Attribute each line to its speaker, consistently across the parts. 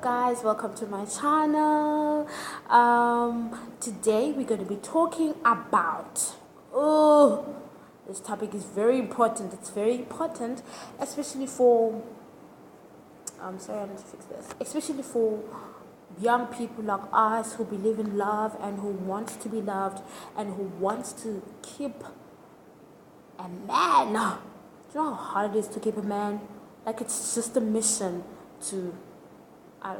Speaker 1: guys, welcome to my channel. Today we're going to be talking about this topic is very important. It's very important, especially for sorry, I need to fix this. Especially for young people like us who believe in love and who want to be loved and who wants to keep a man. Do you know how hard it is to keep a man? Like, it's just a mission to I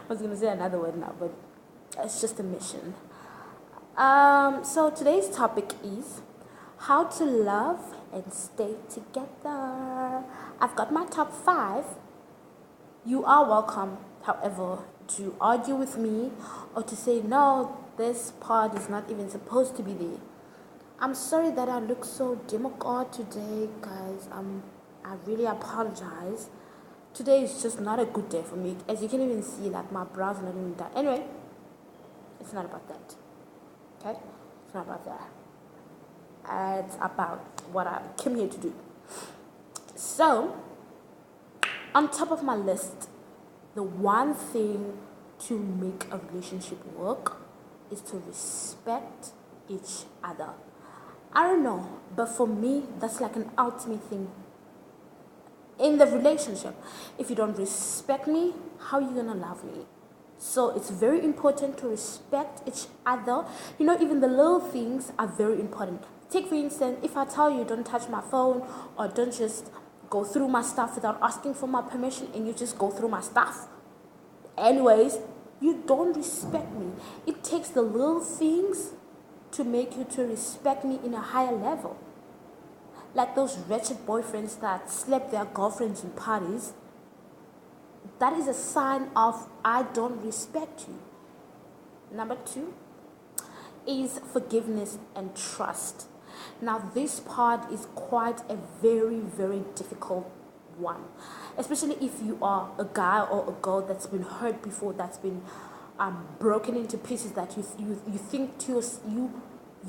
Speaker 1: was going to say another word now, but it's just a mission. So today's topic is how to love and stay together. I've got my top 5. You are welcome, however, to argue with me or to say, no, this part is not even supposed to be there. I'm sorry that I look so democrat today, guys. I really apologize. Today is just not a good day for me. As you can even see, like, my brows are not even done. Anyway, it's not about that. Okay? It's not about that. It's about what I came here to do. So, on top of my list, the one thing to make a relationship work is to respect each other. I don't know, but for me, that's like an ultimate thing in the relationship. If you don't respect me, how are you gonna love me? So it's very important to respect each other. You know, even the little things are very important. Take, for instance, if I tell you don't touch my phone or don't just go through my stuff without asking for my permission, and you just go through my stuff anyways, you don't respect me. It takes the little things to make you to respect me in a higher level. Like those wretched boyfriends that slept their girlfriends in parties, that is a sign of I don't respect you. Number 2 is forgiveness and trust. Now, this part is quite a very, very difficult one, especially if you are a guy or a girl that's been hurt before, that's been broken into pieces, that you think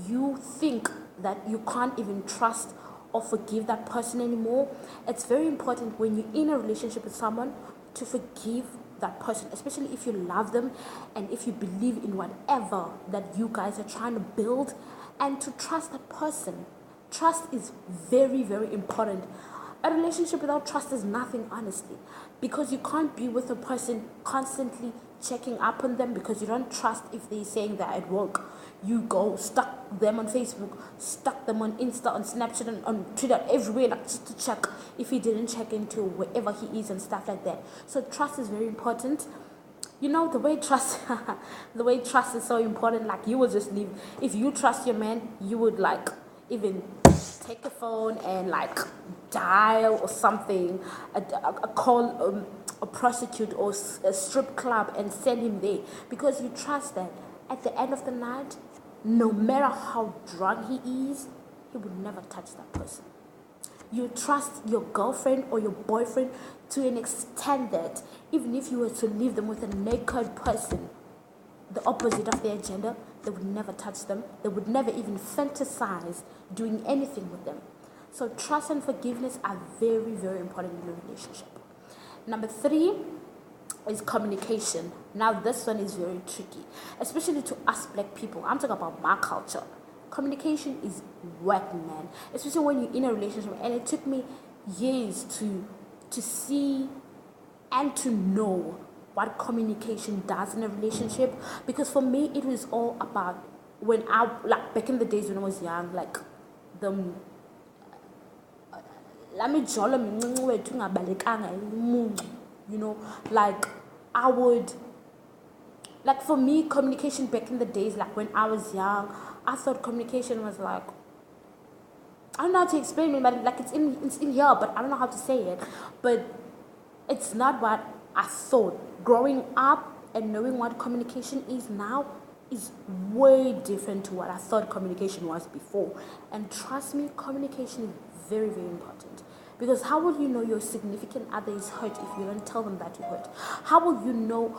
Speaker 1: you think that you can't even trust or forgive that person anymore. It's very important when you're in a relationship with someone to forgive that person, especially if you love them and if you believe in whatever that you guys are trying to build, and to trust that person. Trust is very, very important. A relationship without trust is nothing, honestly, because you can't be with a person constantly checking up on them because you don't trust if they're saying that at work. You go stalk them on Facebook, stalk them on Insta, on Snapchat, and on Twitter, everywhere, like, just to check if he didn't check into wherever he is and stuff like that. So trust is very important. You know, the way trust is so important. Like, you will just leave. If you trust your man, you would, like, even take a phone and, like, dial or something, call a prostitute or a strip club and send him there, because you trust that at the end of the night, no matter how drunk he is, he would never touch that person. You trust your girlfriend or your boyfriend to an extent that even if you were to leave them with a naked person, the opposite of their gender, they would never touch them. They would never even fantasize doing anything with them. So trust and forgiveness are very, very important in a relationship. Number 3 is communication. Now, this one is very tricky, especially to us black people. I'm talking about my culture. Communication is whack, man. Especially when you're in a relationship. And it took me years to see and to know what communication does in a relationship. Because for me, it was all about, when I, like, back in the days when I was young, like, you know, like, I would, like, for me, communication back in the days, like, when I was young, I thought communication was like, I don't know how to explain it, but, like, it's in here, but I don't know how to say it. But it's not what I thought. Growing up and knowing what communication is now is way different to what I thought communication was before. And trust me, communication is very, very important. Because how will you know your significant other is hurt if you don't tell them that you're hurt? How will you know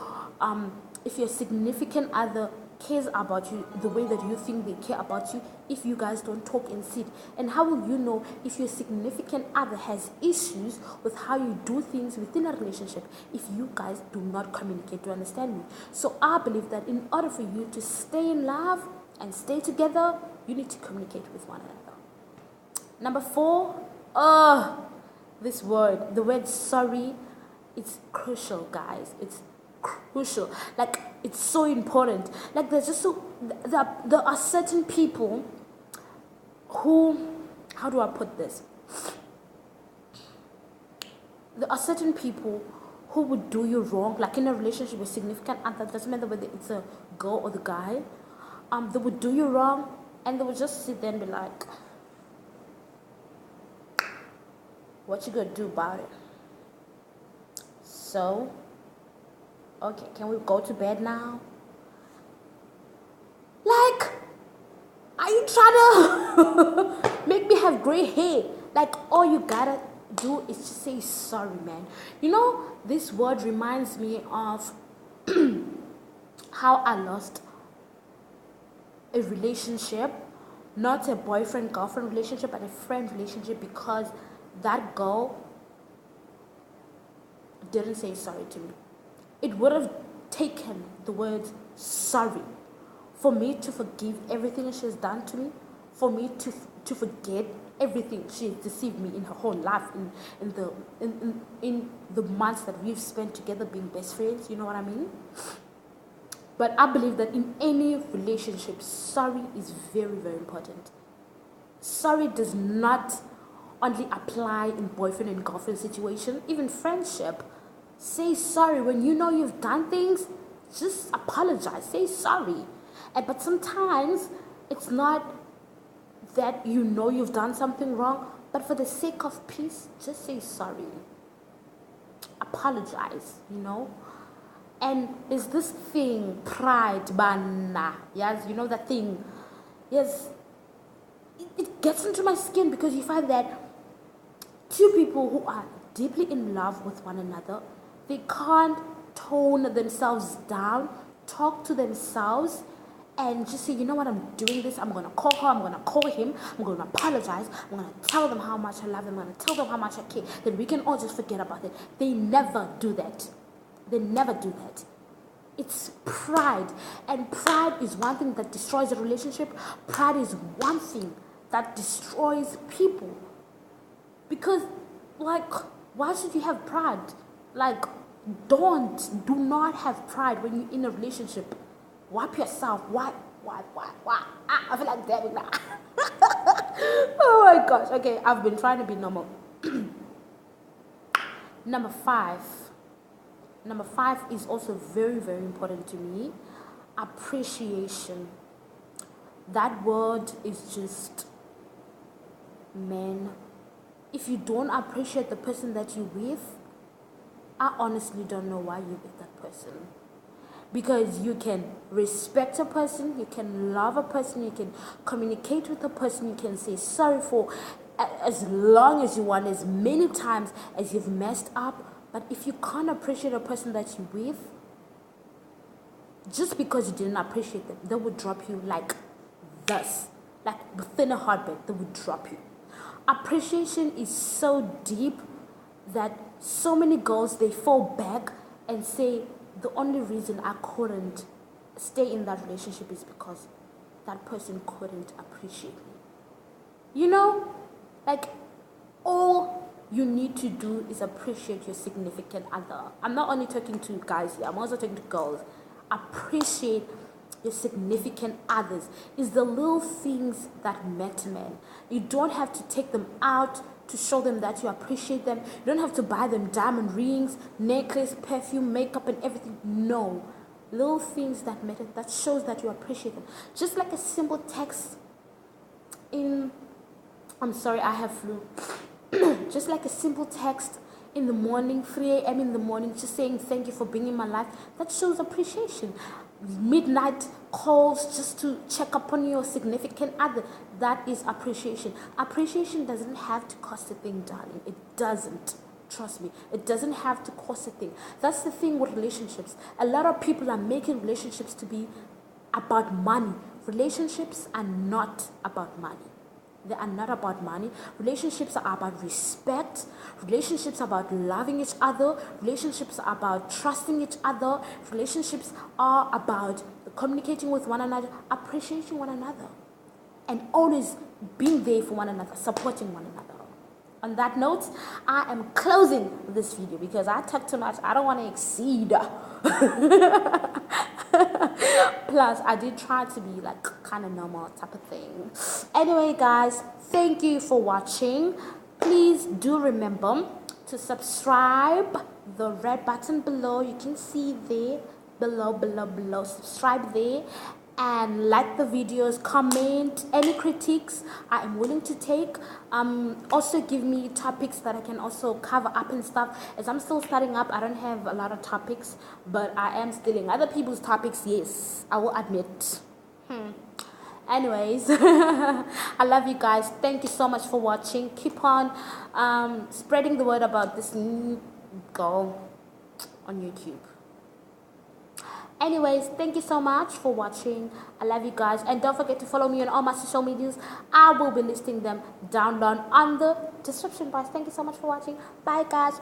Speaker 1: if your significant other cares about you the way that you think they care about you if you guys don't talk and sit? And how will you know if your significant other has issues with how you do things within a relationship if you guys do not communicate? Do you understand me? So I believe that in order for you to stay in love and stay together, you need to communicate with one another. Number 4, this word, the word sorry, it's crucial, guys. It's crucial. Like, it's so important. Like, there are certain people who, how do I put this? There are certain people who would do you wrong, like in a relationship with significant other, doesn't matter whether it's a girl or the guy, they would do you wrong, and they would just sit there and be like, what you gonna do about it? So, okay, can we go to bed now? Like, are you trying to make me have gray hair? Like, all you gotta do is just say sorry, man. You know, this word reminds me of how I lost a relationship, not a boyfriend-girlfriend relationship, but a friend relationship, because that girl didn't say sorry to me. It would have taken the word sorry for me to forgive everything she's done to me, for me to forget everything she's deceived me in her whole life, in the months that we've spent together being best friends. You know what I mean? But I believe that in any relationship, sorry is very, very important. Sorry does not only apply in boyfriend and girlfriend situation, even friendship. Say sorry when you know you've done things. Just apologize. Say sorry. But sometimes it's not that you know you've done something wrong, but for the sake of peace, just say sorry. Apologize, you know. And there's this thing, pride, bana. Yes, you know that thing. Yes, it gets into my skin because you find that two people who are deeply in love with one another, they can't tone themselves down, talk to themselves, and just say, you know what, I'm doing this, I'm going to call her, I'm going to call him, I'm going to apologize, I'm going to tell them how much I love them, I'm going to tell them how much I care, then we can all just forget about it. They never do that. They never do that. It's pride. And pride is one thing that destroys a relationship. Pride is one thing that destroys people. Because, like, why should you have pride? Like, do not have pride when you're in a relationship. Wipe yourself. Why? I feel like dabbing now. Oh my gosh. Okay, I've been trying to be normal. Number 5 is also very, very important to me. Appreciation. That word is just, man, if you don't appreciate the person that you're with, I honestly don't know why you're with that person. Because you can respect a person, you can love a person, you can communicate with a person, you can say sorry for as long as you want, as many times as you've messed up. But if you can't appreciate a person that you're with, just because you didn't appreciate them, they would drop you like this. Like within a heartbeat, they would drop you. Appreciation is so deep that so many girls, they fall back and say, the only reason I couldn't stay in that relationship is because that person couldn't appreciate me. You know, like, all you need to do is appreciate your significant other. I'm not only talking to guys here, I'm also talking to girls. Appreciate your significant others. It's the little things that matter, man. You don't have to take them out to show them that you appreciate them. You don't have to buy them diamond rings, necklace, perfume, makeup, and everything. No. Little things that matter, that shows that you appreciate them. Just like a simple text I'm sorry, I have flu. Just like a simple text in the morning, 3 a.m. in the morning, just saying thank you for being in my life, that shows appreciation. Midnight calls just to check up on your significant other, that is appreciation. Appreciation doesn't have to cost a thing, darling. It doesn't. Trust me, it doesn't have to cost a thing. That's the thing with relationships. A lot of people are making relationships to be about money. Relationships are not about money. They are not about money. Relationships are about respect. Relationships are about loving each other. Relationships are about trusting each other. Relationships are about communicating with one another, appreciating one another, and always being there for one another, supporting one another. On that note, I am closing this video because I talk too much. I don't want to exceed. Plus, I did try to be like kind of normal type of thing. Anyway, guys, thank you for watching. Please do remember to subscribe. The red button below, you can see there, below. Subscribe there and like the videos, comment any critiques. I am willing to take. Also give me topics that I can also cover up and stuff. As I'm still starting up, I don't have a lot of topics, but I am stealing other people's topics. Yes, I will admit. Anyways, I love you guys. Thank you so much for watching. Keep on spreading the word about this new girl on YouTube. Anyways, thank you so much for watching. I love you guys, and don't forget to follow me on all my social medias. I will be listing them down on the description box. Thank you so much for watching. Bye guys.